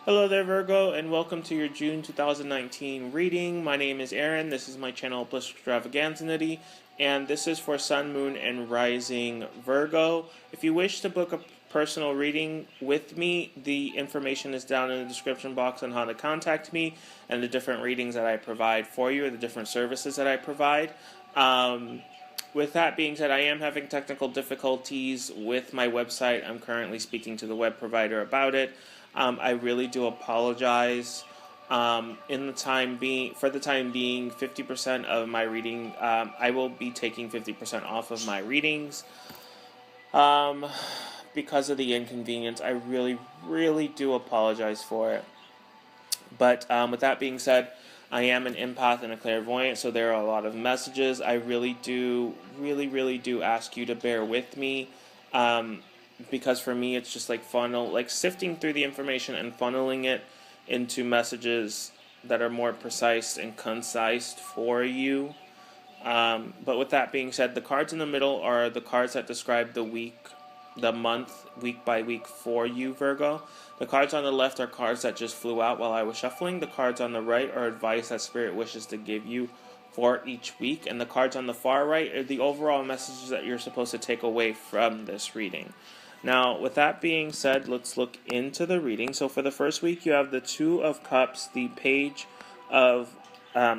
Hello there, Virgo, and welcome to your June 2019 reading. My name is Aaron. This is my channel, Bliss Extravaganzity, and this is for Sun, Moon, and Rising Virgo. If you wish to book a personal reading with me, the information is down in the description box on how to contact me and the different readings that I provide for you, or the different services that I provide. With that being said, I am having technical difficulties with my website. I'm currently speaking to the web provider about it. I really do apologize. For the time being, 50% of my reading, I will be taking 50% off of my readings. Because of the inconvenience, I really, really do apologize for it. But with that being said, I am an empath and a clairvoyant, so there are a lot of messages. I really do ask you to bear with me. Because for me, it's just like sifting through the information and funneling it into messages that are more precise and concise for you. But with that being said, the cards in the middle are the cards that describe the week, the month, week by week for you, Virgo. The cards on the left are cards that just flew out while I was shuffling. The cards on the right are advice that Spirit wishes to give you for each week. And the cards on the far right are the overall messages that you're supposed to take away from this reading. Now, with that being said, let's look into the reading. So for the first week, you have the Two of Cups, the Page of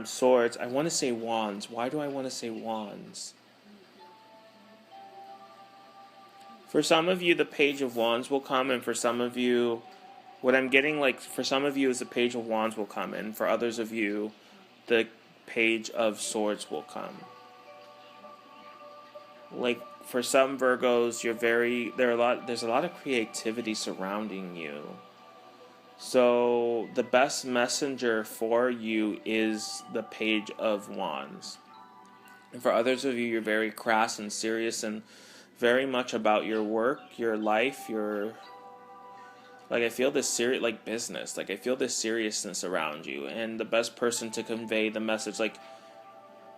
Swords. I want to say Wands. Why do I want to say Wands? For some of you, the Page of Wands will come, and for some of you, what I'm getting, for some of you is the Page of Wands will come, and for others of you, the Page of Swords will come. For some Virgos, there's a lot of creativity surrounding you. So the best messenger for you is the Page of Wands. And for others of you, you're very crass and serious and very much about your work, your life, I feel this business. I feel this seriousness around you. And the best person to convey the message,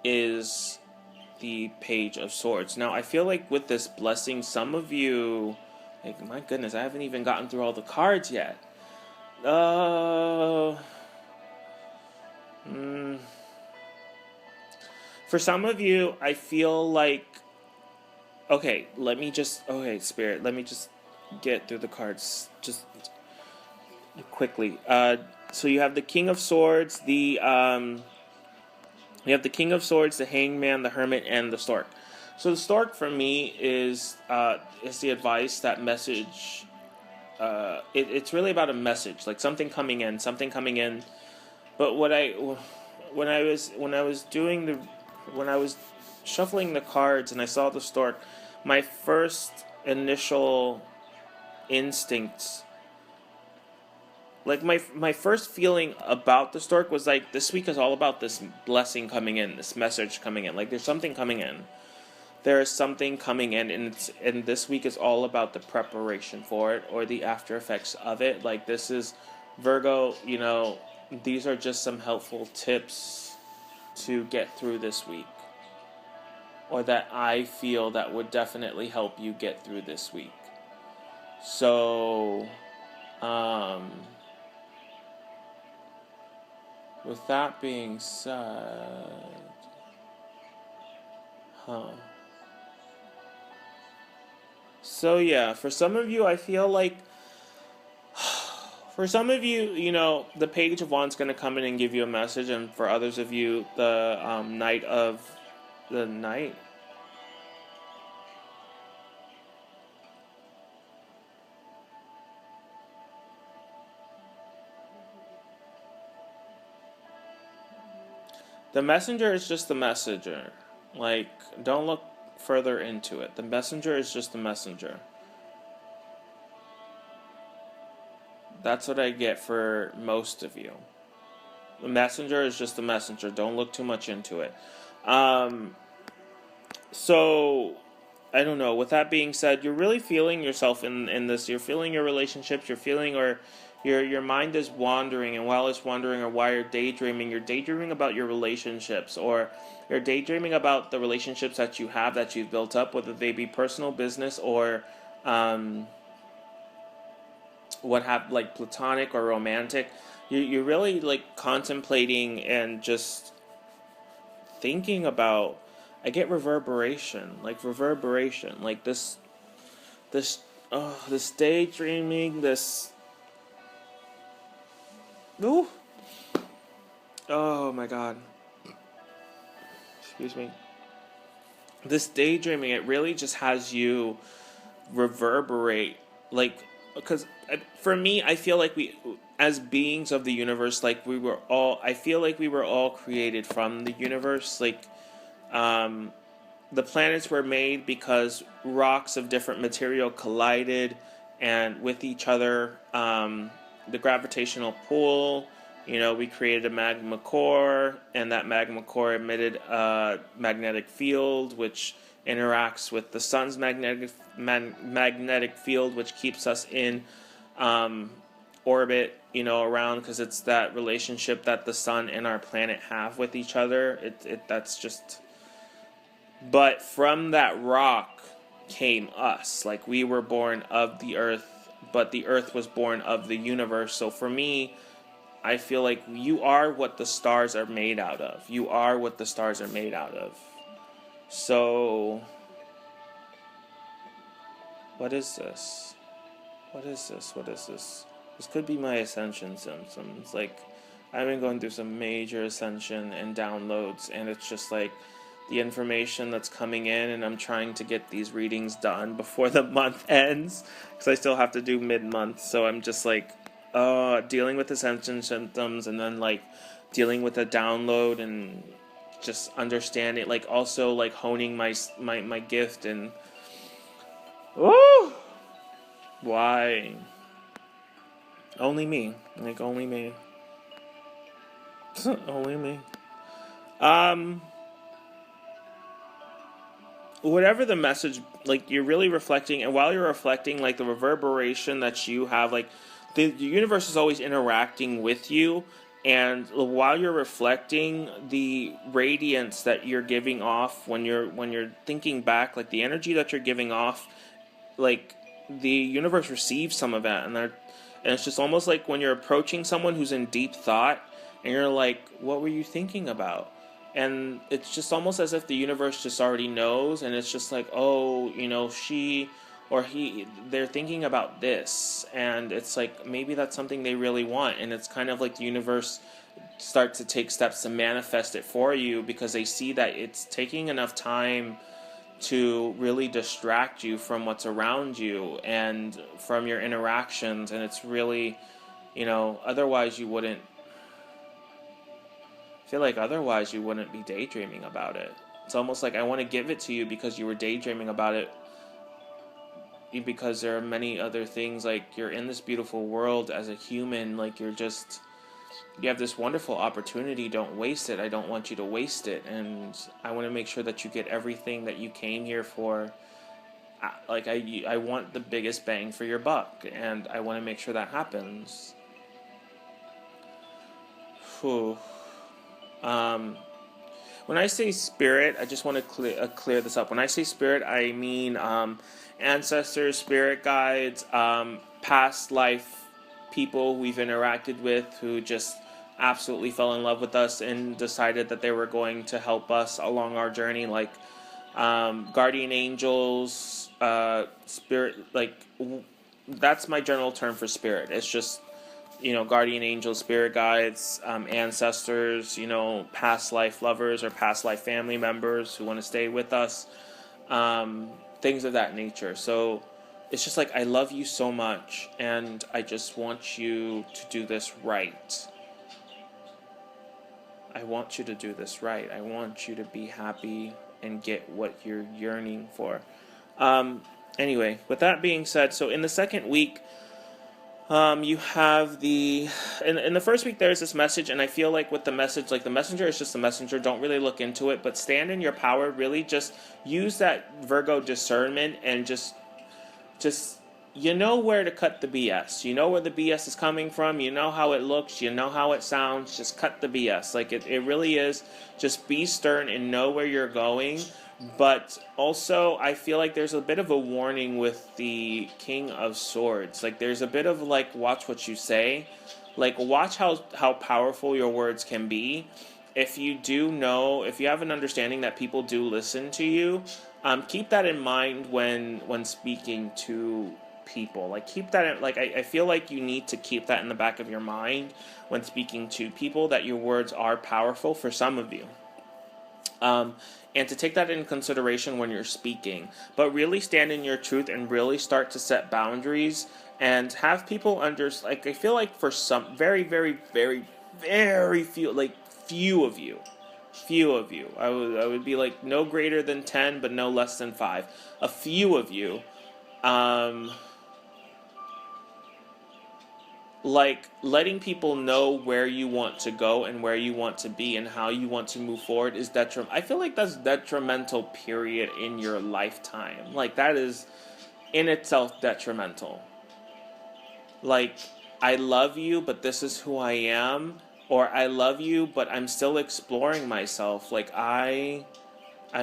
is the Page of Swords. Now, I feel like with this blessing, some of you, my goodness, I haven't even gotten through all the cards yet. For some of you, I feel like, Spirit, let me just get through the cards just quickly. So you have the King of Swords, the Hangman, the Hermit, and the Stork. So the Stork for me is the advice, that message. It's really about a message, like something coming in. But when I was shuffling the cards and I saw the Stork, my first initial instincts, my first feeling about the Stork was this week is all about this blessing coming in, this message coming in. There's something coming in. There is something coming in, and this week is all about the preparation for it, or the after effects of it. This is Virgo, these are just some helpful tips to get through this week, or that I feel that would definitely help you get through this week. So, with that being said, So yeah, for some of you, I feel for some of you, the Page of Wands is going to come in and give you a message, and for others of you, the Knight of the Knight. The messenger is just the messenger. Don't look further into it. The messenger is just the messenger. That's what I get for most of you. The messenger is just the messenger. Don't look too much into it. So, I don't know. With that being said, you're really feeling yourself in this. You're feeling your relationships. You're feeling, or your mind is wandering, and while it's wandering, or while you're daydreaming about your relationships, or you're daydreaming about the relationships that you've built up, whether they be personal, business, or what have like platonic or romantic, you're really like contemplating and just thinking about. I get reverberation, like this, this daydreaming, this. Ooh, oh my God. Excuse me. This daydreaming, it really just has you reverberate, like, because for me, I feel like we, as beings of the universe, like I feel like we were all created from the universe. Like, the planets were made because rocks of different material collided and with each other. The gravitational pull, we created a magma core, and that magma core emitted a magnetic field, which interacts with the sun's magnetic field, which keeps us in orbit, around, because it's that relationship that the sun and our planet have with each other. That's just. But from that rock came us. Like, we were born of the earth, but the earth was born of the universe. So for me, I feel like you are what the stars are made out of. You are what the stars are made out of. So, what is this? What is this? What is this? This could be my ascension symptoms. Like, I've been going through some major ascension and downloads, and it's just like the information that's coming in, and I'm trying to get these readings done before the month ends, because I still have to do mid-month. So I'm just like, dealing with ascension symptoms, and then like dealing with a download, and just understanding, like also like honing my gift, and why only me, like only me. Only me. Whatever the message, like, you're really reflecting, and while you're reflecting, like, the reverberation that you have, like, the universe is always interacting with you, and while you're reflecting, the radiance that you're giving off when you're thinking back, like, the energy that you're giving off, like, the universe receives some of that, and it's just almost like when you're approaching someone who's in deep thought, and you're like, what were you thinking about? And it's just almost as if the universe just already knows, and it's just like, oh, she or he, they're thinking about this, and it's like, maybe that's something they really want, and it's kind of like the universe starts to take steps to manifest it for you, because they see that it's taking enough time to really distract you from what's around you and from your interactions, and it's really, otherwise you wouldn't. I feel like otherwise you wouldn't be daydreaming about it. It's almost like I want to give it to you because you were daydreaming about it, because there are many other things, like, you're in this beautiful world as a human, like, you have this wonderful opportunity. Don't waste it. I don't want you to waste it, and I want to make sure that you get everything that you came here for. Like, I want the biggest bang for your buck, and I want to make sure that happens. Whew. When I say spirit, I just want to clear this up. When I say spirit, I mean ancestors, spirit guides, past life people we've interacted with who just absolutely fell in love with us and decided that they were going to help us along our journey, like guardian angels, spirit, like, that's my general term for spirit. It's just, guardian angels, spirit guides, ancestors, past life lovers or past life family members who want to stay with us, things of that nature. So it's just like, I love you so much, and I just want you to do this right. I want you to do this right. I want you to be happy and get what you're yearning for. Anyway, with that being said, so in the second week, you have in the first week there's this message, and I feel like with the message, like, the messenger is just a messenger. Don't really look into it, but stand in your power. Really just use that Virgo discernment, and just where to cut the BS. You know where the BS is coming from. You know how it looks. You know how it sounds. Just cut the BS. Like, it really is. Just be stern and know where you're going. But also, I feel like there's a bit of a warning with the King of Swords. Like, there's a bit of, like, watch what you say. Like, watch how powerful your words can be. If you do know, if you have an understanding that people do listen to you, keep that in mind when speaking to people. Like, keep that in, like, I feel like you need to keep that in the back of your mind when speaking to people, that your words are powerful for some of you. And to take that into consideration when you're speaking, but really stand in your truth and really start to set boundaries and have people like, I feel like for some very, very, very, very few, like few of you, I would be like no greater than 10, but no less than 5. A few of you, like letting people know where you want to go and where you want to be and how you want to move forward is detrimental. I feel like that's detrimental, period, in your lifetime. Like, that is in itself detrimental. Like, I love you, but this is who I am, or I love you, but I'm still exploring myself. Like, I'm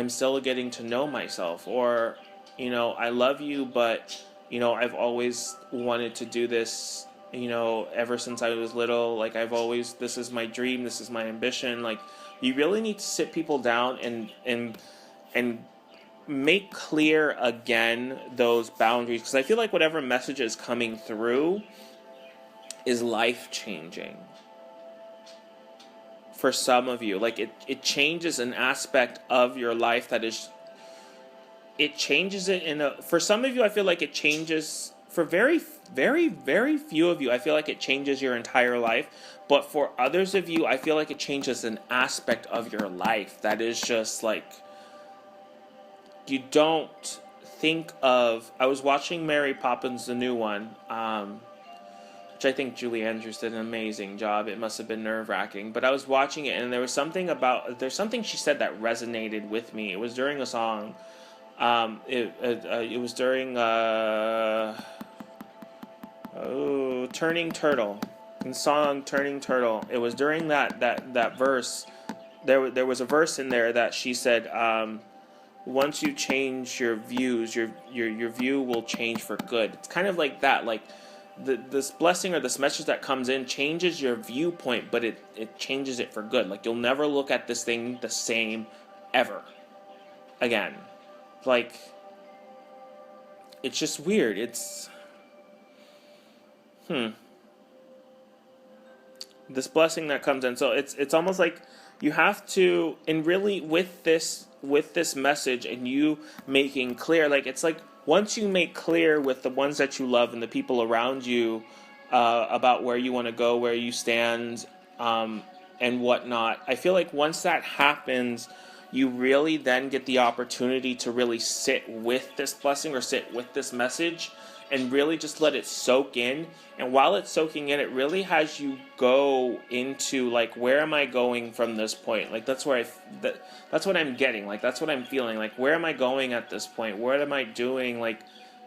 still getting to know myself, or, I love you, but, I've always wanted to do this, ever since I was little. Like, this is my dream, this is my ambition. Like, you really need to sit people down and make clear again those boundaries, because I feel like whatever message is coming through is life changing for some of you. Like, it changes an aspect of your life it changes it for some of you. I feel like it changes, for very, very, very few of you, I feel like it changes your entire life. But for others of you, I feel like it changes an aspect of your life that is just like, you don't think of. I was watching Mary Poppins, the new one, which I think Julie Andrews did an amazing job. It must have been nerve-wracking, but I was watching it, and there's something she said that resonated with me. It was during a song. It was during Turning Turtle, the song Turning Turtle. It was during that verse. There was a verse in there that she said, once you change your views, your view will change for good. It's kind of like that. Like, this blessing or this message that comes in changes your viewpoint, but it changes it for good. Like, you'll never look at this thing the same ever again. Like, it's just weird. It's this blessing that comes in. So it's almost like you have to, and really with this message and you making clear, like, it's like once you make clear with the ones that you love and the people around you about where you want to go, where you stand, and whatnot, I feel like once that happens, you really then get the opportunity to really sit with this blessing or sit with this message and really just let it soak in. And while it's soaking in, it really has you go into, like, where am I going from this point? Like, that's where that's what I'm getting. Like, that's what I'm feeling. Like, where am I going at this point? What am I doing? Like,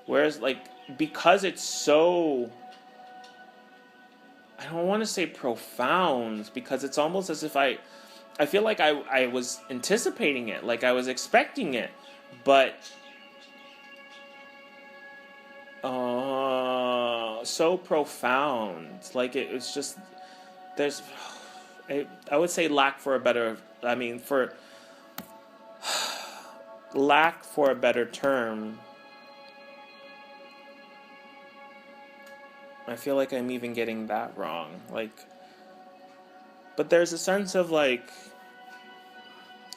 where's, like, because it's so, I don't want to say profound, because it's almost as if I feel like I was anticipating it, like I was expecting it, but so profound. Like, it was just, there's, I would say lack for a better term. I feel like I'm even getting that wrong. Like, but there's a sense of, like,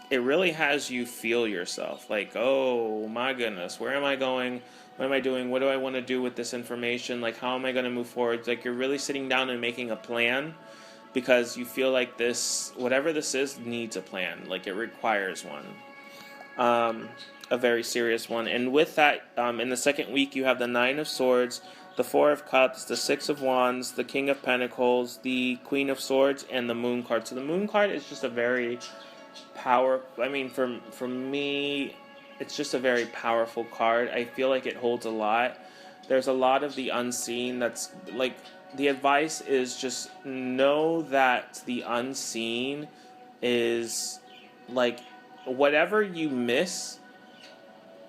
it really has you feel yourself. Like, oh my goodness, where am I going? What am I doing? What do I want to do with this information? Like, how am I going to move forward? Like, you're really sitting down and making a plan, because you feel like this, whatever this is, needs a plan. Like, it requires one. A very serious one. And with that, in the second week, you have the 9 of Swords, the 4 of Cups, the 6 of Wands, the King of Pentacles, the Queen of Swords, and the Moon card. So the Moon card is just a very for me, it's just a very powerful card. I feel like it holds a lot. There's a lot of the unseen that's, like, the advice is just know that the unseen is, like, whatever you miss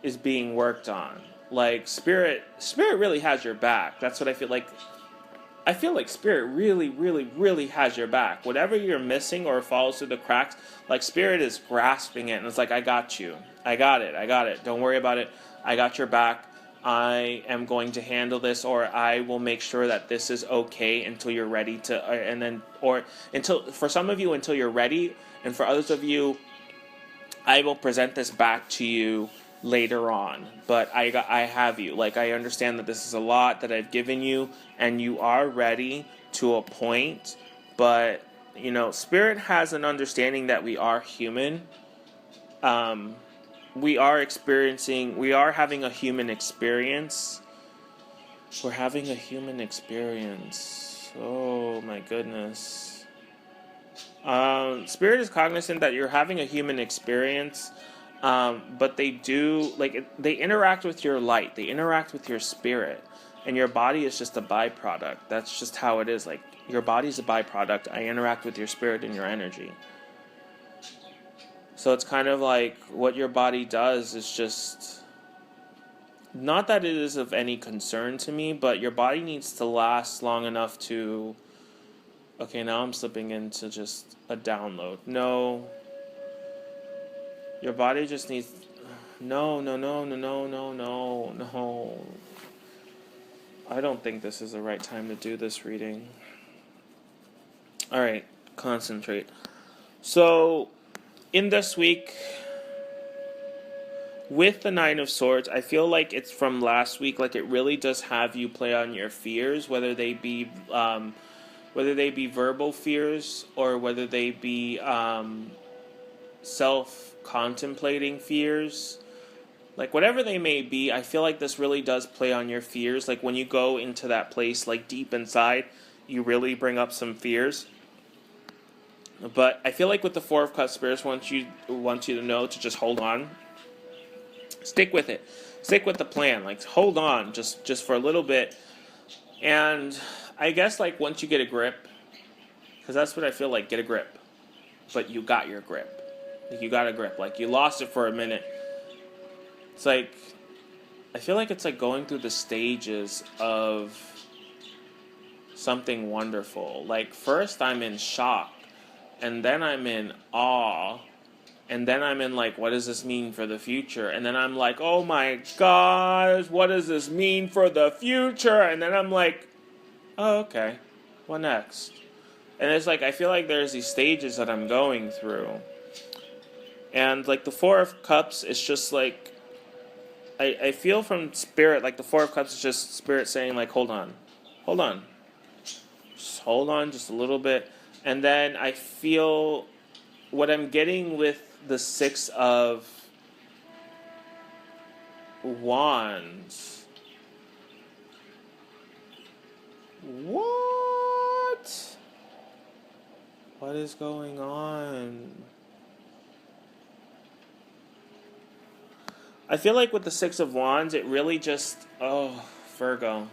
is being worked on. Like spirit really has your back. That's what I feel like. I feel like spirit really, really, really has your back. Whatever you're missing or falls through the cracks, like spirit is grasping it and it's like, I got you. I got it. Don't worry about it. I got your back. I am going to handle this, or I will make sure that this is okay until you're ready to, or until, for some of you, until you're ready, and for others of you, I will present this back to you later on, but I have you. Like, I understand that this is a lot that I've given you, and you are ready to a point, but, Spirit has an understanding that we are human. We are having a human experience. We're having a human experience. Oh, my goodness. Spirit is cognizant that you're having a human experience. But they do, they interact with your light. They interact with your spirit. And your body is just a byproduct. That's just how it is. Like, your body's a byproduct. I interact with your spirit and your energy. So it's kind of like what your body does is just... Not that it is of any concern to me, but your body needs to last long enough to... Okay, now I'm slipping into just a download. No... Your body just needs... No. I don't think this is the right time to do this reading. Alright, concentrate. So, in this week, with the Nine of Swords, I feel like it's from last week. Like, it really does have you play on your fears, whether they be verbal fears, or whether they be self-contemplating fears. Like, whatever they may be, I feel like this really does play on your fears. Like, when you go into that place, like, deep inside, you really bring up some fears. But I feel like with the Four of Cups, Spirit wants you to know to just hold on. Stick with it. Stick with the plan. Like, hold on just for a little bit. And I guess, like, once you get a grip, because that's what I feel like, get a grip. But you got your grip. Like, you got a grip. Like, you lost it for a minute. It's like, I feel like it's like going through the stages of something wonderful. Like, first I'm in shock, and then I'm in awe, and then I'm in like, what does this mean for the future? And then I'm like, oh my gosh, what does this mean for the future? And then I'm like, oh, okay, what next? And it's like, I feel like there's these stages that I'm going through. And like the Four of Cups is just like, I feel from Spirit, like the Four of Cups is just Spirit saying like, hold on. Just hold on just a little bit. And then I feel what I'm getting with the Six of Wands. What? What is going on? I feel like with the Six of Wands, it really just... Oh, Virgo.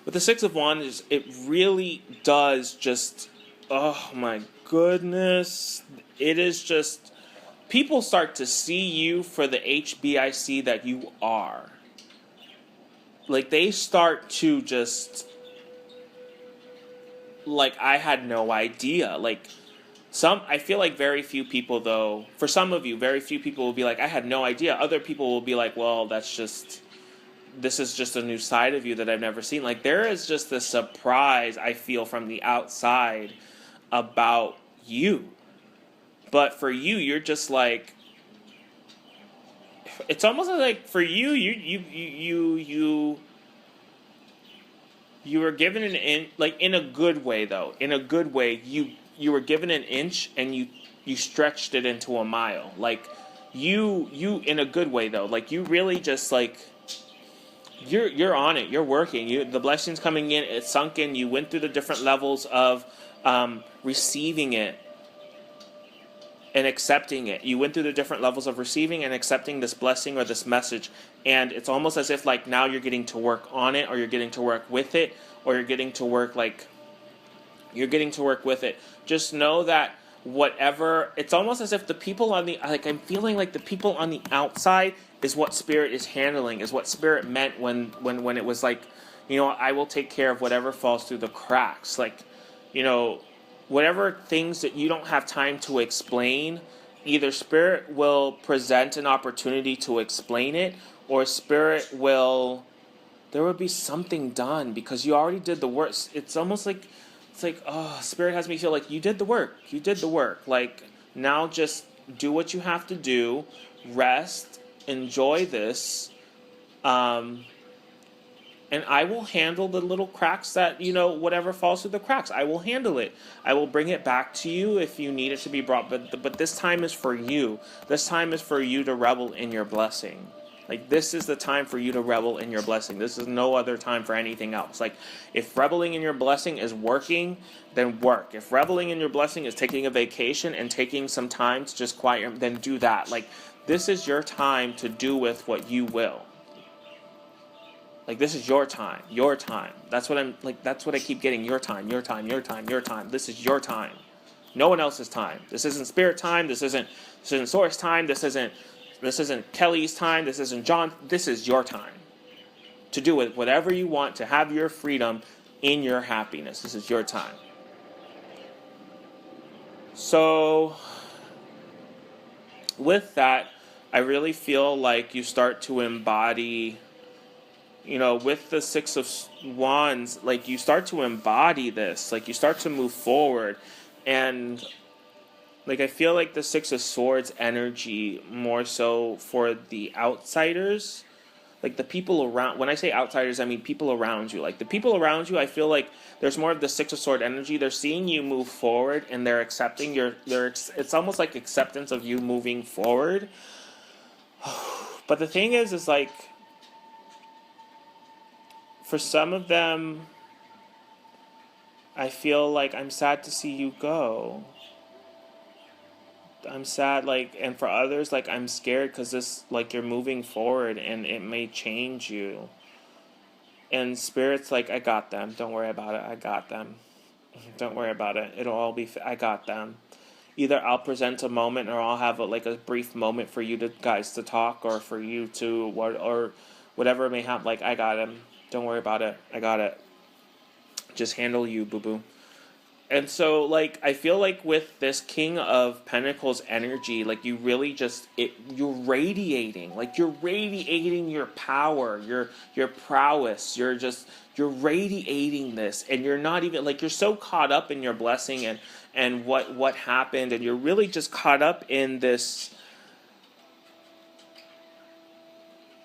With the Six of Wands, it really does just... Oh, my goodness. It is just... People start to see you for the HBIC that you are. Like, they start to just... Like, I had no idea. Like... I feel like very few people, though, for some of you, very few people will be like, I had no idea. Other people will be like, well, this is just a new side of you that I've never seen. Like, there is just this surprise, I feel, from the outside about you. But for you, you're just like, it's almost like for you, you were given an inch, like, in a good way, though. In a good way, you were given an inch and you stretched it into a mile. Like, you in a good way, though. Like, you really just, like, you're on it. You're working. The blessing's coming in. It's sunk in. You went through the different levels of receiving it and accepting it. You went through the different levels of receiving and accepting this blessing or this message. And it's almost as if, like, now you're getting to work on it, or you're getting to work with it, or you're getting to work, like, you're getting to work with it. Just know that whatever, it's almost as if the people on the, like, I'm feeling like the people on the outside is what Spirit is handling, is what Spirit meant when it was like, I will take care of whatever falls through the cracks. Like, whatever things that you don't have time to explain, either Spirit will present an opportunity to explain it, or Spirit will, there will be something done because you already did the work. It's almost like, oh, Spirit has me feel like you did the work. You did the work. Like, now just do what you have to do, rest, enjoy this, and I will handle the little cracks that, whatever falls through the cracks. I will handle it. I will bring it back to you if you need it to be brought. But this time is for you. This time is for you to revel in your blessing. Like, this is the time for you to revel in your blessing. This is no other time for anything else. Like, if reveling in your blessing is working, then work. If reveling in your blessing is taking a vacation and taking some time to just quiet, then do that. Like, this is your time to do with what you will. Like, this is your time. Your time. That's what I keep getting. Your time, your time, your time, your time. This is your time. No one else's time. This isn't Spirit time. This isn't Source time. This isn't Kelly's time. This isn't John. This is your time to do it whatever you want, to have your freedom in your happiness. This is your time. So, with that, I really feel like you start to embody, with the Six of Wands, like, you start to embody this. Like, you start to move forward. And, like, I feel like the Six of Swords energy more so for the outsiders. Like, the people around, when I say outsiders, I mean people around you. Like, the people around you, I feel like there's more of the Six of Swords energy. They're seeing you move forward, and they're accepting it's almost like acceptance of you moving forward. But the thing is like, for some of them, I feel like I'm sad to see you go. I'm sad, like, and for others, like, I'm scared because this, like, you're moving forward and it may change you. And Spirit's like, I got them. Don't worry about it. I got them. Don't worry about it. It'll all be, I got them. Either I'll present a moment, or I'll have a brief moment for you guys to talk, or for you to, or whatever may happen. Like, I got him. Don't worry about it. I got it. Just handle you, boo-boo. And so, like, I feel like with this King of Pentacles energy, like, you really just, you're radiating. Like, you're radiating your power, your prowess. You're radiating this. And you're not even, like, you're so caught up in your blessing and what happened. And you're really just caught up in this,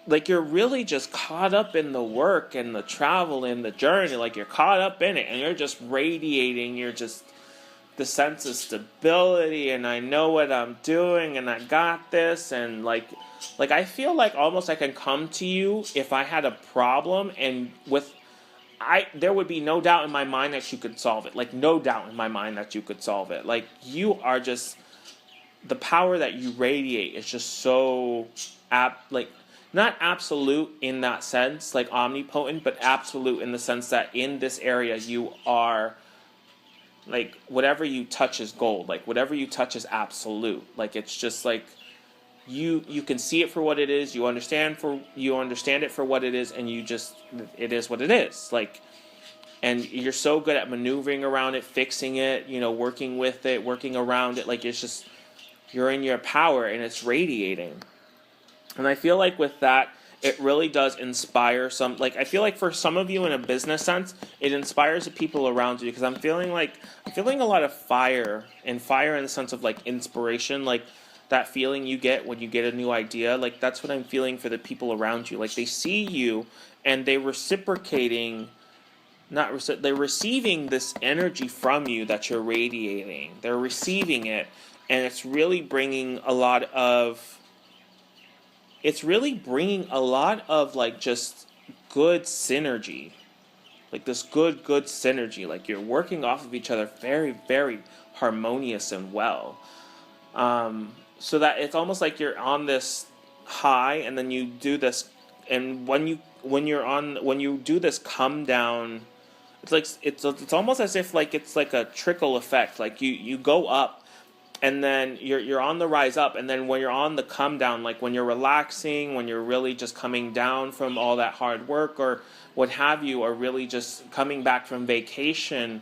like, you're really just caught up in the work and the travel and the journey. Like, you're caught up in it, and you're just radiating. You're just the sense of stability, and I know what I'm doing, and I got this. And like I feel like almost I can come to you if I had a problem, and there would be no doubt in my mind that you could solve it. Like, no doubt in my mind that you could solve it. Like, you are just, the power that you radiate is just so not absolute in that sense, like omnipotent, but absolute in the sense that in this area you are, like, whatever you touch is gold. Like, whatever you touch is absolute. Like, it's just like, you can see it for what it is, you understand it for what it is, and it is what it is. Like, and you're so good at maneuvering around it, fixing it, working with it, working around it. Like, it's just, you're in your power, and it's radiating. And I feel like with that, it really does inspire some, like, I feel like for some of you in a business sense, it inspires the people around you, because I'm feeling a lot of fire in the sense of, like, inspiration, like, that feeling you get when you get a new idea. Like, that's what I'm feeling for the people around you. Like, they see you, and they're reciprocating, they're receiving this energy from you that you're radiating. They're receiving it, and it's really bringing a lot of, like, just good synergy. Like, this good synergy. Like, you're working off of each other very, very harmonious and well. So that it's almost like you're on this high, and then you do this, and when you do this come down, it's like, it's almost as if, like, it's like a trickle effect. Like, you go up, and then you're on the rise up, and then when you're on the come down, like when you're relaxing, when you're really just coming down from all that hard work or what have you, or really just coming back from vacation,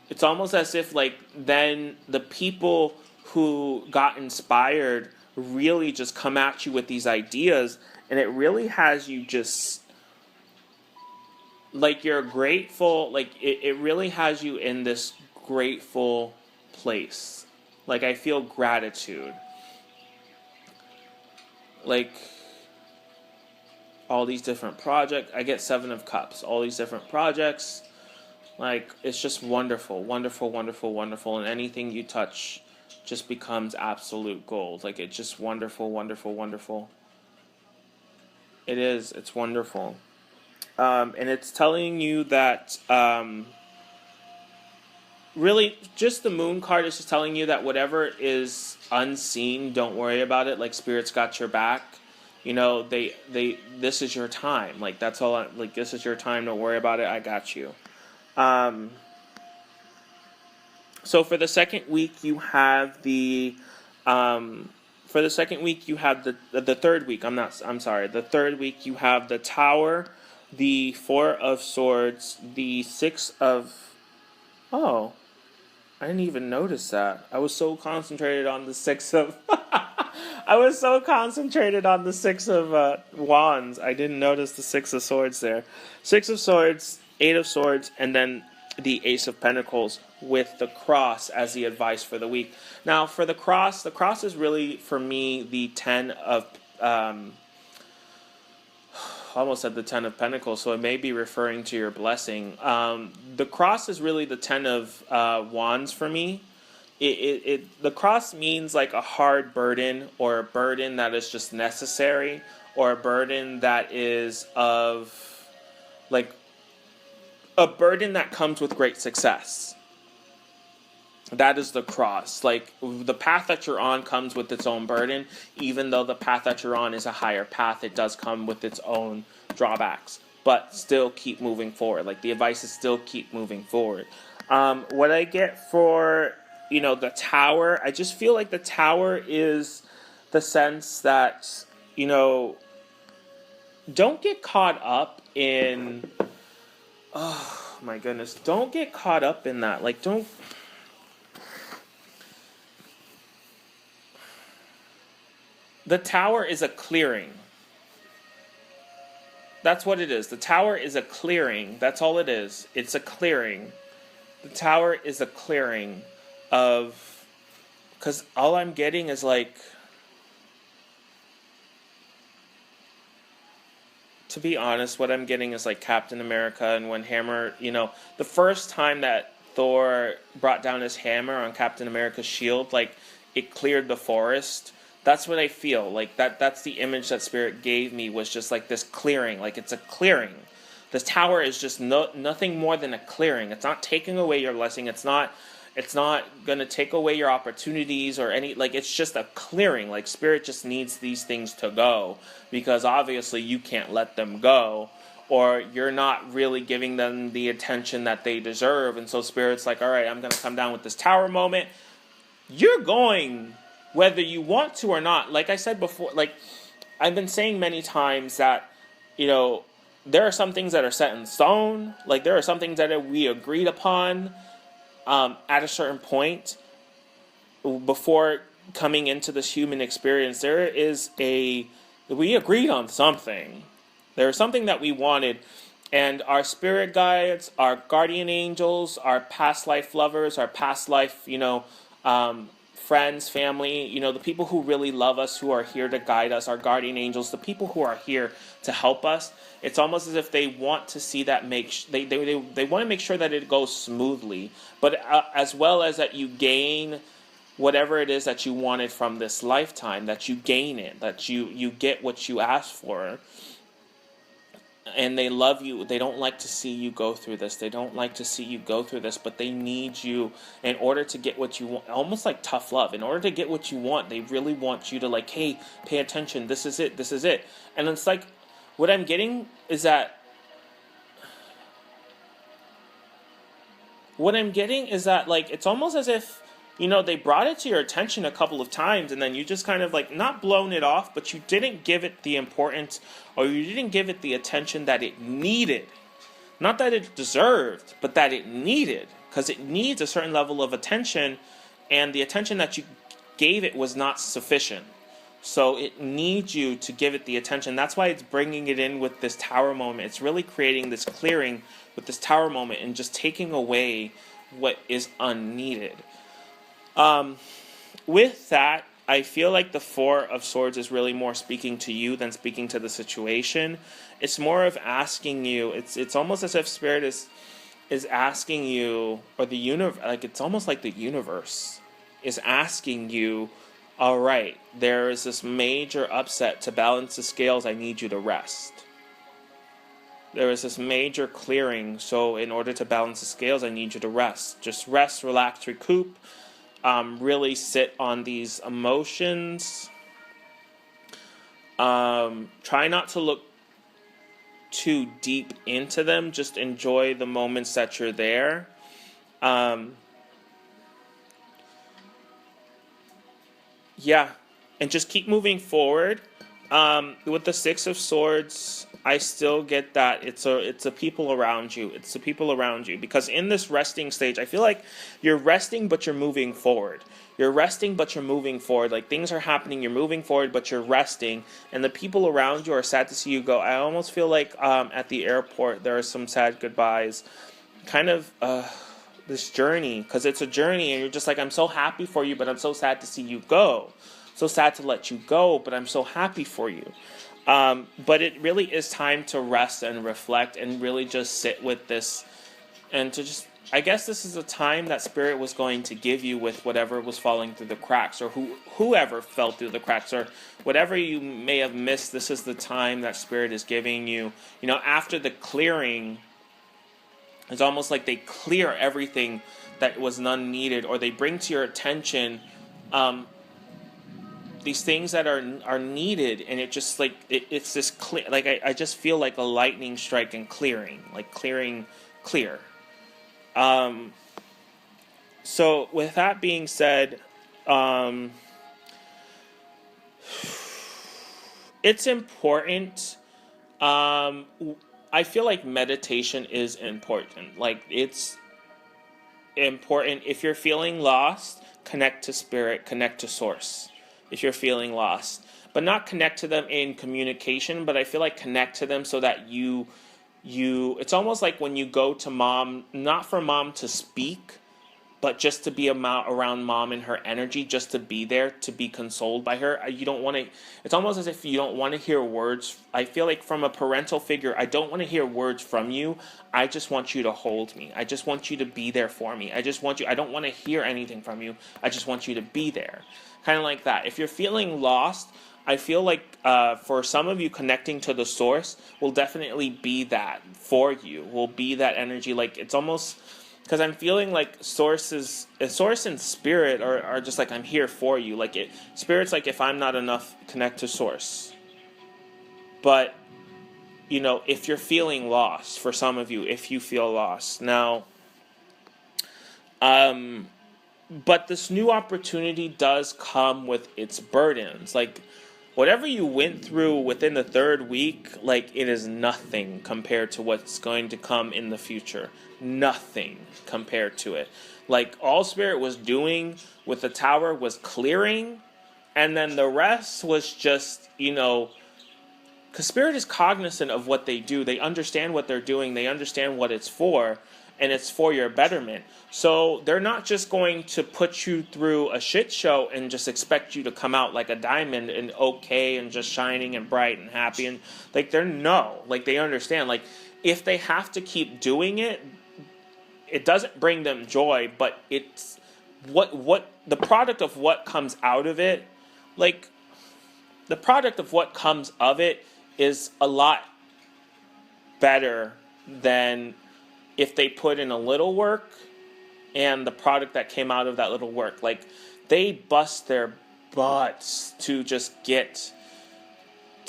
it's almost as if like then the people who got inspired really just come at you with these ideas, and it really has you just like you're grateful, like it really has you in this grateful place. Like I feel gratitude. Like all these different projects, I get 7 of Cups, all these different projects. Like it's just wonderful, wonderful, wonderful, wonderful, and anything you touch just becomes absolute gold. Like it's just wonderful, wonderful, wonderful. It is, it's wonderful. And it's telling you that really just the moon card is just telling you that whatever is unseen, don't worry about it. Like Spirit's got your back. You know, they this is your time. Like that's all. Like this is your time. Don't worry about it. I got you. So for the second week, you have the for the second week you have the third week. I'm sorry. The third week you have the Tower, the 4 of Swords, the 6 of. Oh, I didn't even notice that. I was so concentrated on the 6 of. I was so concentrated on the 6 of Wands. I didn't notice the 6 of Swords there. 6 of Swords, 8 of Swords, and then the Ace of Pentacles with the cross as the advice for the week. Now, for the cross is really, for me, the 10 of... almost said the 10 of Pentacles, so it may be referring to your blessing. The cross is really the 10 of Wands for me. The cross means like a hard burden, or a burden that is just necessary, or a burden that is of like a burden that comes with great success. That is the cross. Like the path that you're on comes with its own burden. Even though the path that you're on is a higher path, it does come with its own drawbacks. But still keep moving forward. Like the advice is still keep moving forward. What I get for, the Tower, I just feel like the Tower is the sense that, don't get caught up in, oh my goodness, don't get caught up in that. Like the Tower is a clearing. That's what it is. The Tower is a clearing. That's all it is. It's a clearing. The Tower is a clearing of... Because all I'm getting is like... To be honest, what I'm getting is like Captain America, and when Hammer... the first time that Thor brought down his hammer on Captain America's shield, like, it cleared the forest. That's what I feel. Like, that's the image that Spirit gave me, was just like this clearing. Like, it's a clearing. This Tower is just nothing more than a clearing. It's not taking away your blessing. It's not going to take away your opportunities or any... Like, it's just a clearing. Like, Spirit just needs these things to go, because obviously you can't let them go, or you're not really giving them the attention that they deserve. And so Spirit's like, all right, I'm going to come down with this Tower moment. You're going... whether you want to or not. Like I said before, like I've been saying many times that, there are some things that are set in stone. Like there are some things that we agreed upon at a certain point before coming into this human experience. We agreed on something. There was something that we wanted, and our spirit guides, our guardian angels, our past life lovers, our past life, friends, family, the people who really love us, who are here to guide us, our guardian angels, the people who are here to help us. It's almost as if they want to see that they want to make sure that it goes smoothly, but as well as that you gain whatever it is that you wanted from this lifetime, that you gain it, that you get what you asked for. And they love you. They don't like to see you go through this. They don't like to see you go through this, but they need you in order to get what you want. Almost like tough love. In order to get what you want, they really want you to like, hey, pay attention. This is it. This is it. And it's like, what I'm getting is that what I'm getting is that, like, it's almost as if, they brought it to your attention a couple of times, and then you just kind of, like, not blown it off, but you didn't give it the importance, or you didn't give it the attention that it needed. Not that it deserved, but that it needed, because it needs a certain level of attention, and the attention that you gave it was not sufficient. So it needs you to give it the attention. That's why it's bringing it in with this tower moment. It's really creating this clearing with this tower moment and just taking away what is unneeded. With that, I feel like the Four of Swords is really more speaking to you than speaking to the situation. It's more of asking you. It's almost as if Spirit is asking you, or the universe, like, it's almost like the universe is asking you, all right, there is this major upset. To balance the scales, I need you to rest. There is this major clearing, so in order to balance the scales, I need you to rest. Just rest, relax, recoup. Really sit on these emotions. Try not to look too deep into them. Just enjoy the moments that you're there. Yeah, and just keep moving forward. With the Six of Swords, I still get that it's a people around you. It's the people around you, because in this resting stage, I feel like you're resting, but you're moving forward. You're resting, but you're moving forward. Like, things are happening, you're moving forward, but you're resting, and the people around you are sad to see you go. I almost feel like at the airport there are some sad goodbyes, kind of this journey, because it's a journey, and you're just like, I'm so happy for you, but I'm so sad to see you go. So sad to let you go, but I'm so happy for you. But it really is time to rest and reflect and really just sit with this, and to just, I guess this is a time that Spirit was going to give you with whatever was falling through the cracks, or whoever fell through the cracks, or whatever you may have missed. This is the time that Spirit is giving you. After the clearing, it's almost like they clear everything that was none needed, or they bring to your attention these things that are needed, and it just, like, it's this clear, like, I just feel like a lightning strike and clearing, like clear. So with that being said, it's important. I feel like meditation is important. Like, it's important. If you're feeling lost, connect to Spirit, connect to Source. If you're feeling lost, but not connect to them in communication, but I feel like connect to them so that you it's almost like when you go to Mom, not for Mom to speak, but just to be around Mom and her energy, just to be there, to be consoled by her. You don't want to, it's almost as if you don't want to hear words. I feel like from a parental figure, I don't want to hear words from you. I just want you to hold me. I just want you to be there for me. I don't want to hear anything from you. I just want you to be there. Kind of like that. If you're feeling lost, I feel like for some of you, connecting to the Source will definitely be that for you, will be that energy. Like, it's almost, because I'm feeling like Source and Spirit are just like, I'm here for you. Like, Spirit's like, if I'm not enough, connect to Source. But, if you're feeling lost, for some of you, if you feel lost. Now, but this new opportunity does come with its burdens. Like, whatever you went through within the third week, like, it is nothing compared to what's going to come in the future. Nothing compared to it. Like, all Spirit was doing with the tower was clearing, and then the rest was just, because Spirit is cognizant of what they do. They understand what they're doing. They understand what it's for, and it's for your betterment. So they're not just going to put you through a shit show and just expect you to come out like a diamond and okay and just shining and bright and happy. And like, they understand. Like, if they have to keep doing it, it doesn't bring them joy, but it's what the product of what comes out of it. Like, the product of what comes of it is a lot better than if they put in a little work and the product that came out of that little work. Like, they bust their butts to just get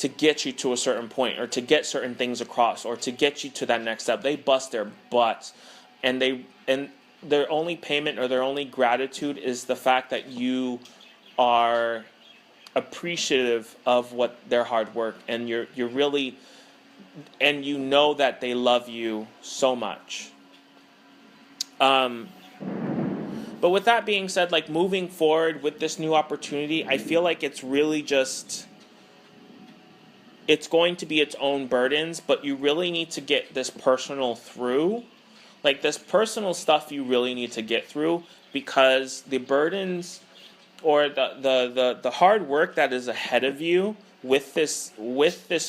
you to a certain point, or to get certain things across, or to get you to that next step. They bust their butts, and their only payment or their only gratitude is the fact that you are appreciative of what their hard work, and you're really, and you know that they love you so much. But with that being said, like moving forward with this new opportunity, I feel like it's really just, it's going to be its own burdens, but you really need to get this personal through. Like this personal stuff you really need to get through, because the burdens or the hard work that is ahead of you with this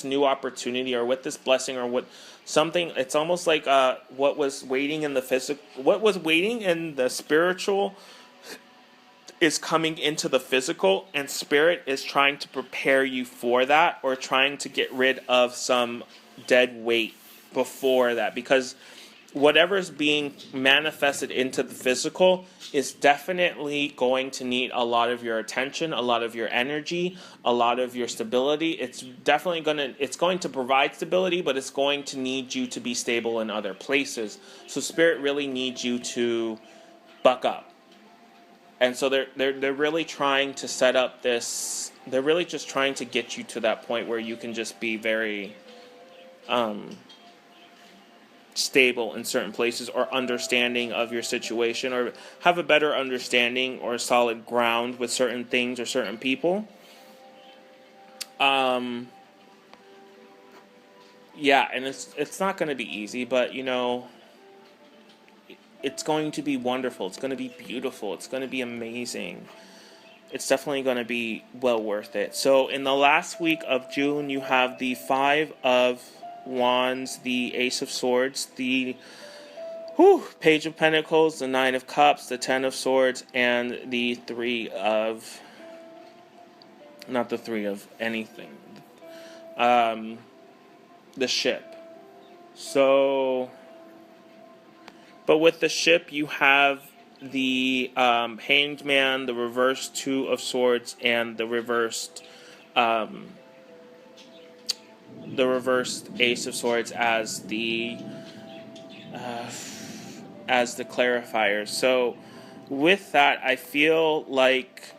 new opportunity or with this blessing or what something, it's almost like what was waiting in the physical, what was waiting in the spiritual is coming into the physical, and spirit is trying to prepare you for that, or trying to get rid of some dead weight before that, because whatever's being manifested into the physical is definitely going to need a lot of your attention, a lot of your energy, a lot of your stability. It's definitely going to provide stability, but it's going to need you to be stable in other places. So spirit really needs you to buck up. And so they're really trying to set up this, they're really just trying to get you to that point where you can just be very stable in certain places, or understanding of your situation, or have a better understanding or solid ground with certain things or certain people. Yeah, and it's not going to be easy, but you know, it's going to be wonderful. It's going to be beautiful. It's going to be amazing. It's definitely going to be well worth it. So in the last week of June, you have the Five of Wands, the Ace of Swords, the Page of Pentacles, the Nine of Cups, the Ten of Swords, and the Three of, not the Three of anything, the Ship. So, but with the Ship, you have the Hanged Man, the reversed Two of Swords, and the reversed Ace of Swords as the clarifiers. So with that, I feel like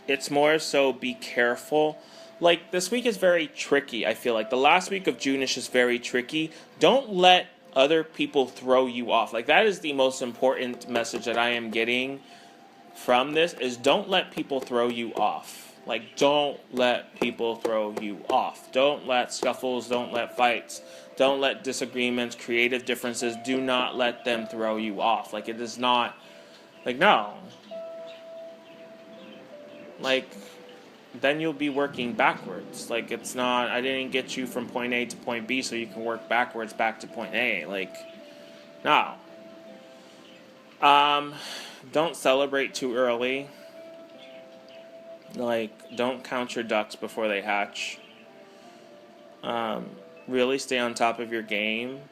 it's more so be careful. Like this week is very tricky. I feel like the last week of June is just very tricky. Don't let other people throw you off. Like that is the most important message that I am getting from this, is don't let people throw you off. Like, don't let people throw you off. Don't let scuffles, don't let fights, don't let disagreements, creative differences, do not let them throw you off. Like, it is not, like, no. Like, then you'll be working backwards. Like, it's not, I didn't get you from point A to point B so you can work backwards back to point A. Like, no. Don't celebrate too early. Like, don't count your ducks before they hatch. Really stay on top of your game.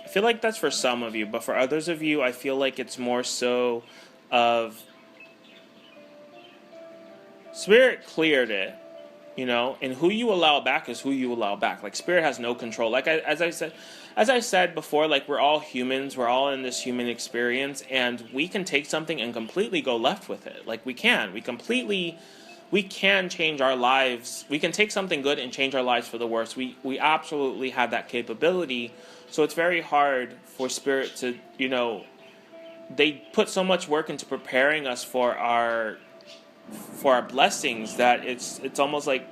I feel like that's for some of you, but for others of you, I feel like it's more so of Spirit cleared it, you know, and who you allow back is who you allow back. Like, Spirit has no control. Like, as I said before, like, we're all humans. We're all in this human experience, and we can take something and completely go left with it. Like, we can change our lives. We can take something good and change our lives for the worse. We absolutely have that capability. So it's very hard for Spirit to, you know, they put so much work into preparing us for our blessings that it's almost like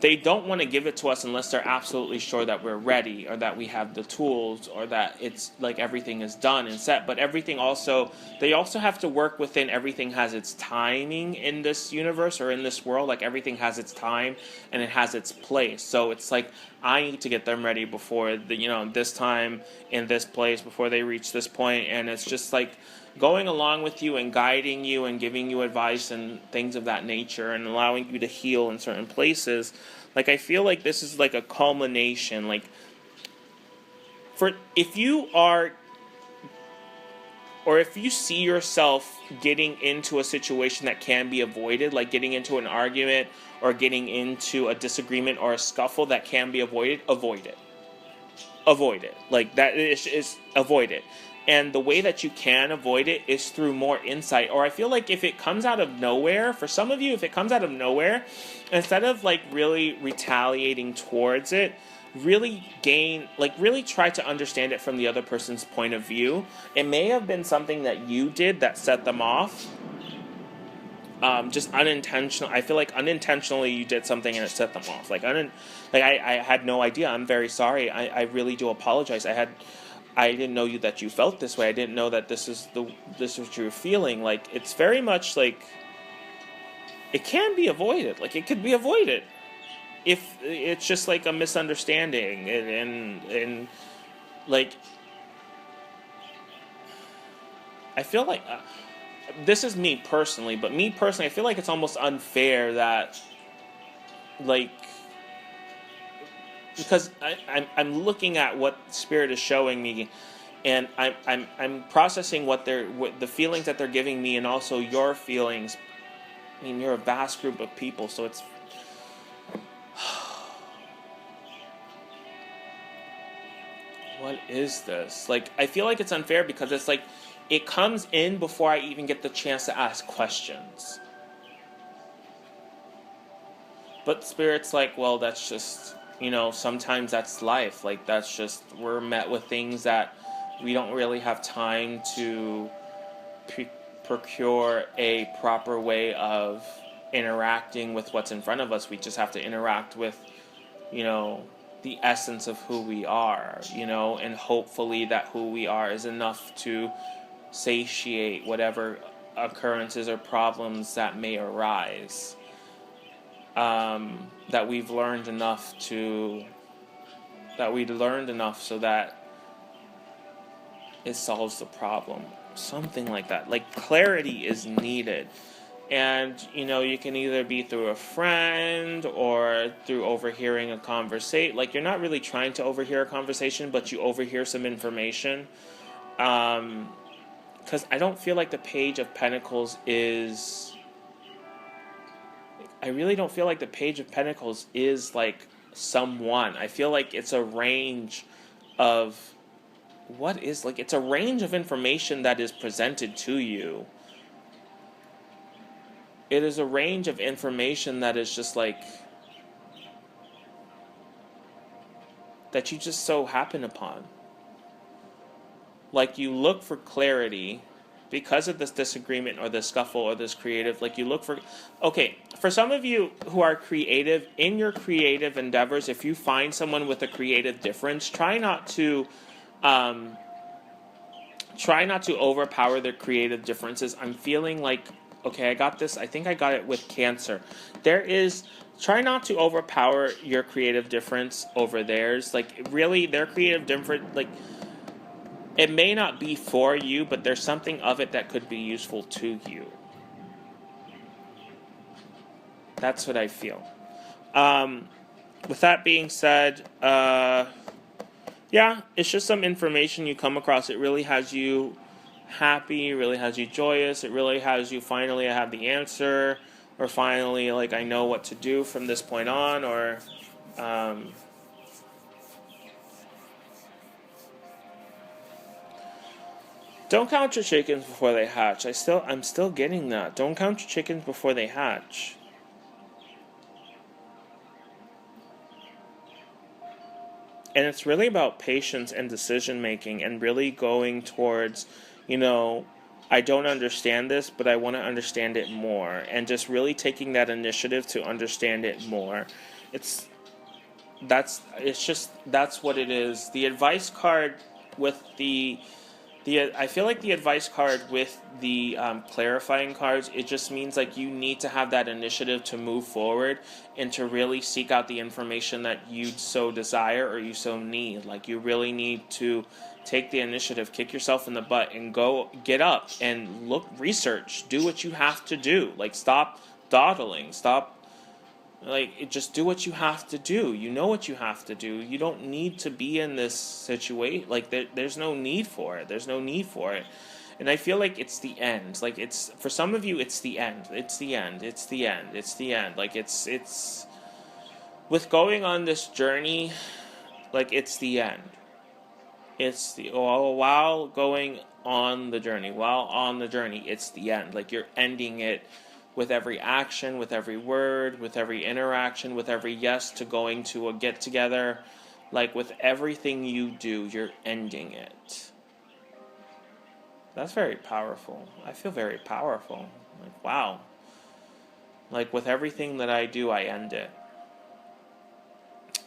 they don't want to give it to us unless they're absolutely sure that we're ready, or that we have the tools, or that it's like everything is done and set. But everything also, they also have to work within, everything has its timing in this universe or in this world. Like, everything has its time and it has its place. So it's like, I need to get them ready before the, you know, this time in this place, before they reach this point. And it's just like going along with you and guiding you and giving you advice and things of that nature, and allowing you to heal in certain places. Like, I feel like this is like a culmination. Like, if you see yourself getting into a situation that can be avoided, like getting into an argument or getting into a disagreement or a scuffle that can be avoided, avoid it. avoid it. Like, that is avoid it. And the way that you can avoid it is through more insight. Or I feel like if it comes out of nowhere, for some of you, if it comes out of nowhere, instead of like really retaliating towards it, really really try to understand it from the other person's point of view. It may have been something that you did that set them off. Just unintentional. I feel like unintentionally you did something and it set them off. I had no idea. I'm very sorry. I really do apologize. I didn't know that you felt this way. I didn't know that this is what you were feeling. Like, it's very much like it can be avoided. Like, it could be avoided if it's just like a misunderstanding and like, I feel like this is me personally, but me personally, I feel like it's almost unfair that, like, because I'm looking at what Spirit is showing me, and I'm processing what the feelings that they're giving me, and also your feelings. I mean, you're a vast group of people, so it's what is this? Like, I feel like it's unfair because it's like it comes in before I even get the chance to ask questions. But Spirit's like, well, that's just, sometimes that's life. Like, that's just, we're met with things that we don't really have time to procure a proper way of interacting with what's in front of us. We just have to interact with, the essence of who we are, and hopefully that who we are is enough to satiate whatever occurrences or problems that may arise. That we've learned enough so that it solves the problem. Something like that. Like, clarity is needed. And, you can either be through a friend or through overhearing a conversation. Like, you're not really trying to overhear a conversation, but you overhear some information. Because I don't feel like the Page of Pentacles is... I really don't feel like the Page of Pentacles is like someone. I feel like it's a range of... it's a range of information that is presented to you. It is a range of information that is just like... that you just so happen upon. Like, you look for clarity because of this disagreement or this scuffle or this creative, like, you look for... Okay, for some of you who are creative, in your creative endeavors, if you find someone with a creative difference, try not to overpower their creative differences. I'm feeling like, okay, I got this. I think I got it with Cancer. Try not to overpower your creative difference over theirs. Like, really, their creative difference, like... It may not be for you, but there's something of it that could be useful to you. That's what I feel. With that being said, yeah, it's just some information you come across. It really has you happy, it really has you joyous, it really has you finally I have the answer, or finally, like, I know what to do from this point on, or... Don't count your chickens before they hatch. I'm still getting that. Don't count your chickens before they hatch. And it's really about patience and decision making and really going towards, I don't understand this, but I want to understand it more. And just really taking that initiative to understand it more. That's what it is. The advice card with I feel like the advice card with the clarifying cards, it just means like you need to have that initiative to move forward and to really seek out the information that you so desire or you so need. Like, you really need to take the initiative, kick yourself in the butt, and go get up and research, do what you have to do. Like, stop dawdling, just do what you have to do. You know what you have to do. You don't need to be in this situation. Like, there's no need for it. There's no need for it. And I feel like it's the end. Like, it's, for some of you, it's the end. It's the end. It's the end. It's the end. Like, it's, with going on this journey, like, it's the end. it's the, while going on the journey, it's the end. Like, you're ending it with every action, with every word, with every interaction, with every yes to going to a get together. Like, with everything you do, you're ending it. That's very powerful. I feel very powerful. Like, wow. Like, with everything that I do, I end it.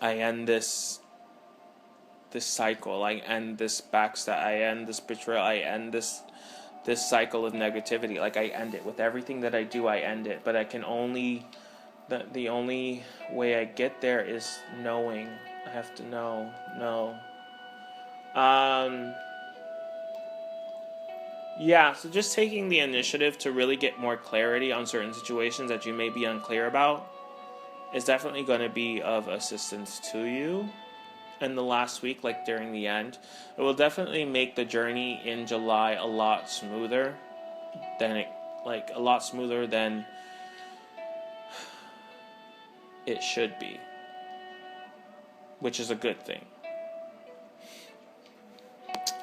I end this cycle. I end this backstab. I end this betrayal. I end this cycle of negativity. Like, I end it with everything that I do. I end it. But I can only the only way I get there is knowing. I have to know. Yeah, so just taking the initiative to really get more clarity on certain situations that you may be unclear about is definitely going to be of assistance to you in the last week, like during the end. It will definitely make the journey in July a lot smoother than it should be, which is a good thing.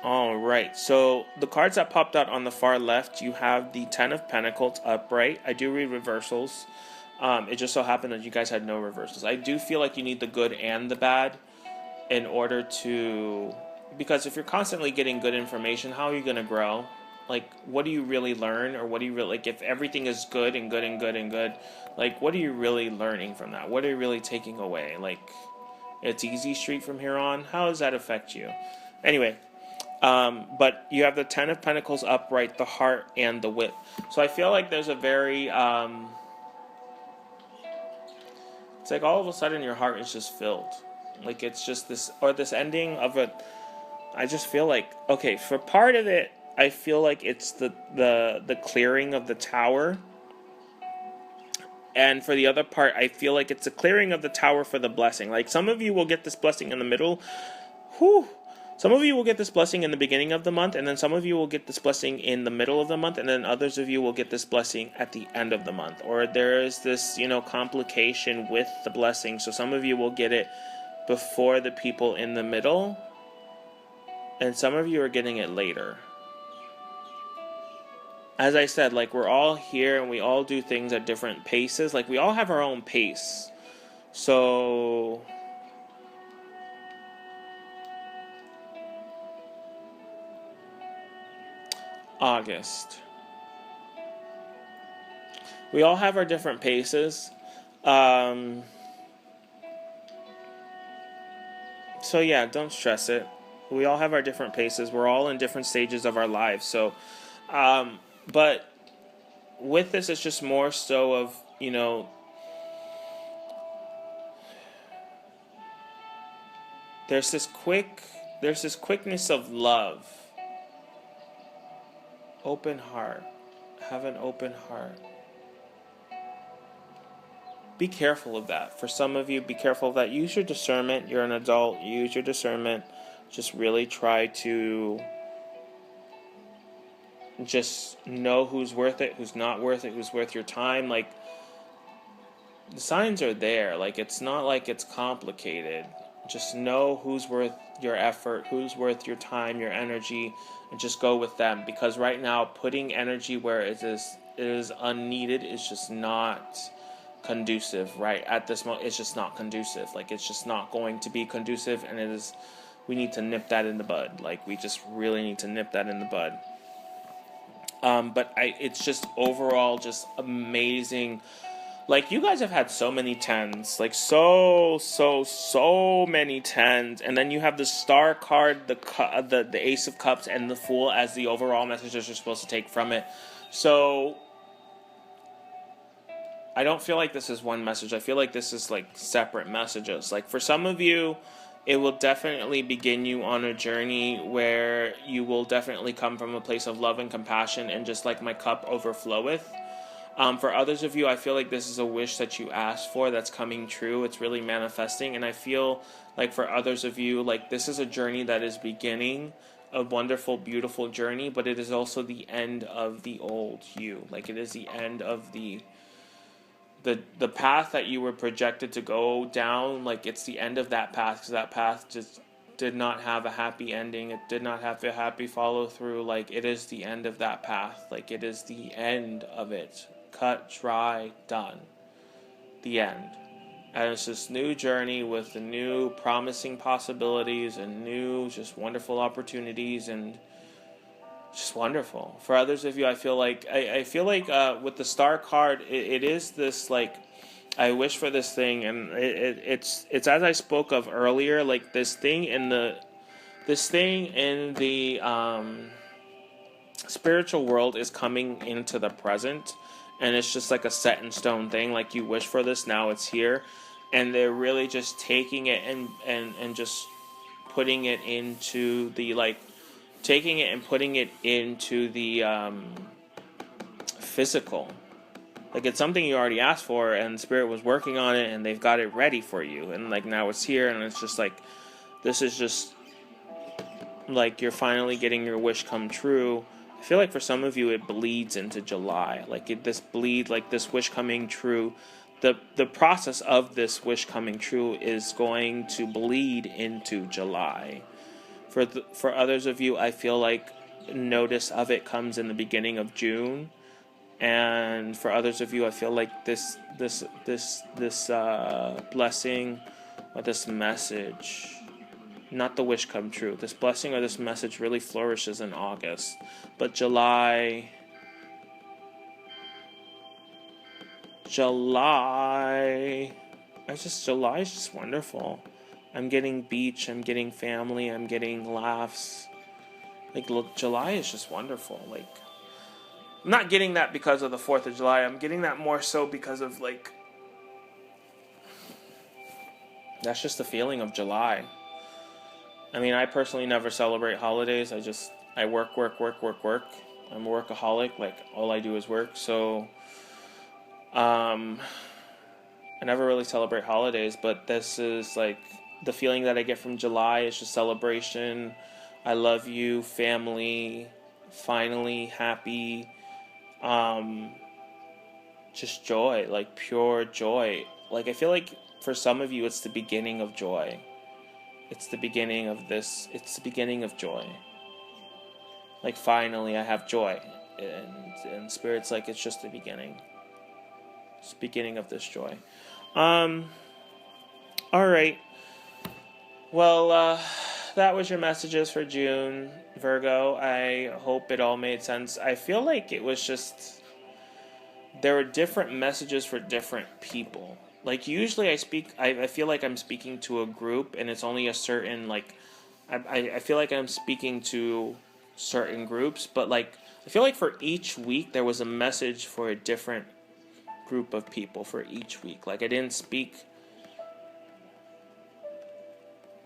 Alright, so the cards that popped out on the far left, you have the Ten of Pentacles upright. I do read reversals. It just so happened that you guys had no reversals. I do feel like you need the good and the bad in order to... Because if you're constantly getting good information, how are you going to grow? Like, what do you really learn? Or what do you really... Like, if everything is good and good and good and good, like, what are you really learning from that? What are you really taking away? Like, it's easy street from here on? How does that affect you? Anyway... but you have the Ten of Pentacles upright, the heart, and the whip. So I feel like there's a very, it's like all of a sudden your heart is just filled. Like, it's just this ending of a, I just feel like, okay, for part of it, I feel like it's the clearing of the tower. And for the other part, I feel like it's a clearing of the tower for the blessing. Like, some of you will get this blessing in the middle. Whew. Some of you will get this blessing in the beginning of the month, and then some of you will get this blessing in the middle of the month, and then others of you will get this blessing at the end of the month. Or there is this, complication with the blessing. So some of you will get it before the people in the middle, and some of you are getting it later. As I said, like, we're all here, and we all do things at different paces. Like, we all have our own pace. So... August. We all have our different paces. So yeah, don't stress it. We all have our different paces. We're all in different stages of our lives. So, but with this, it's just more so of, there's this quickness of love. Open heart. Have an open heart. Be careful of that. For some of you, be careful of that. Use your discernment. You're an adult. Use your discernment. Just really try to just know who's worth it, who's not worth it, who's worth your time. Like, the signs are there. Like, it's not like it's complicated. Just know who's worth your effort, who's worth your time, your energy, and just go with them. Because right now, putting energy where it is unneeded is just not conducive. Right at this moment, it's just not conducive. Like, it's just not going to be conducive, and we need to nip that in the bud. Like, we just really need to nip that in the bud. But it's just overall just amazing. Like, you guys have had so many tens, like so many tens, and then you have the Star card, the Ace of Cups, and the Fool as the overall messages you're supposed to take from it. So I don't feel like this is one message. I feel like this is like separate messages. Like, for some of you, it will definitely begin you on a journey where you will definitely come from a place of love and compassion, and just like my cup overfloweth. For others of you, I feel like this is a wish that you asked for that's coming true. It's really manifesting. And I feel like for others of you, like, this is a journey that is beginning, a wonderful, beautiful journey, but it is also the end of the old you. Like, it is the end of the path that you were projected to go down. Like, it's the end of that path, because that path just did not have a happy ending. It did not have a happy follow through. Like, it is the end of that path. Like, it is the end of it. Cut, dry, done. The end. And it's this new journey with the new promising possibilities and new just wonderful opportunities, and just wonderful. For others of you, I feel like with the star card, it is this like, I wish for this thing, and it's as I spoke of earlier, like this thing in the spiritual world is coming into the present, and it's just like a set in stone thing. Like, you wish for this, now it's here, and they're really just taking it and just putting it into the taking it and putting it into the physical. Like, it's something you already asked for, and Spirit was working on it, and they've got it ready for you, and like now it's here, and it's just like, this is just like you're finally getting your wish come true. I feel like for some of you it bleeds into July. Like, this wish coming true, the process of this wish coming true is going to bleed into July. For others of you, I feel like notice of it comes in the beginning of June. And for others of you, I feel like this blessing or this message, not the wish come true, this blessing or this message really flourishes in August. But July is just wonderful. I'm getting beach, I'm getting family, I'm getting laughs. Like, July is just wonderful. Like, I'm not getting that because of the 4th of July. I'm getting that more so because of, like, that's just the feeling of July. I mean, I personally never celebrate holidays. I work. I'm a workaholic. Like, all I do is work. So, I never really celebrate holidays. But this is, like, the feeling that I get from July is just celebration. I love you, family, finally, happy. Just joy, like pure joy. Like, I feel like for some of you, it's the beginning of joy. It's the beginning of this. It's the beginning of joy. Like, finally, I have joy. And Spirit's like, it's just the beginning. It's the beginning of this joy. All right. Well, that was your messages for June, Virgo. I hope it all made sense. I feel like it was just, there were different messages for different people. Like, usually I feel like I'm speaking to a group, and it's only a certain, like, I feel like I'm speaking to certain groups, but, like, I feel like for each week there was a message for a different group of people for each week. Like, I didn't speak,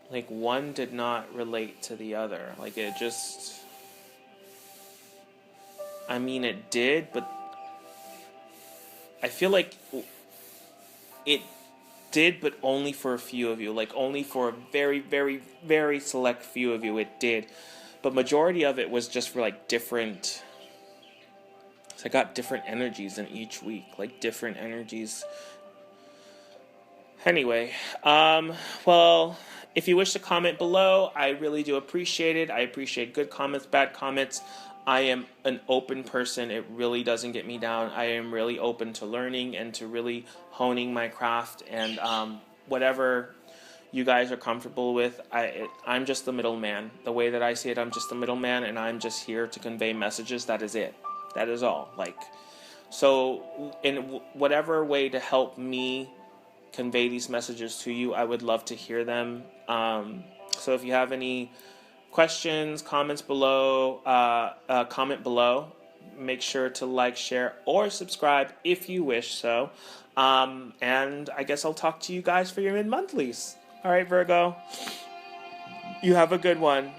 like, one did not relate to the other. Like, it just, I mean, it did, but I feel like it did, but only for a few of you. Like, only for a very, very, very select few of you it did. But majority of it was just for, like, different, so I got different energies in each week. Like, different energies. Anyway, well, if you wish to comment below, I really do appreciate it. I appreciate good comments, bad comments. I am an open person. It really doesn't get me down. I am really open to learning and to really honing my craft, and whatever you guys are comfortable with. I'm just the middleman. The way that I see it, I'm just the middleman, and I'm just here to convey messages. That is it. That is all. Like, so in whatever way to help me convey these messages to you, I would love to hear them. So if you have any questions, comments below, comment below. Make sure to like, share, or subscribe if you wish so. And I guess I'll talk to you guys for your mid-monthlies. All right, Virgo. You have a good one.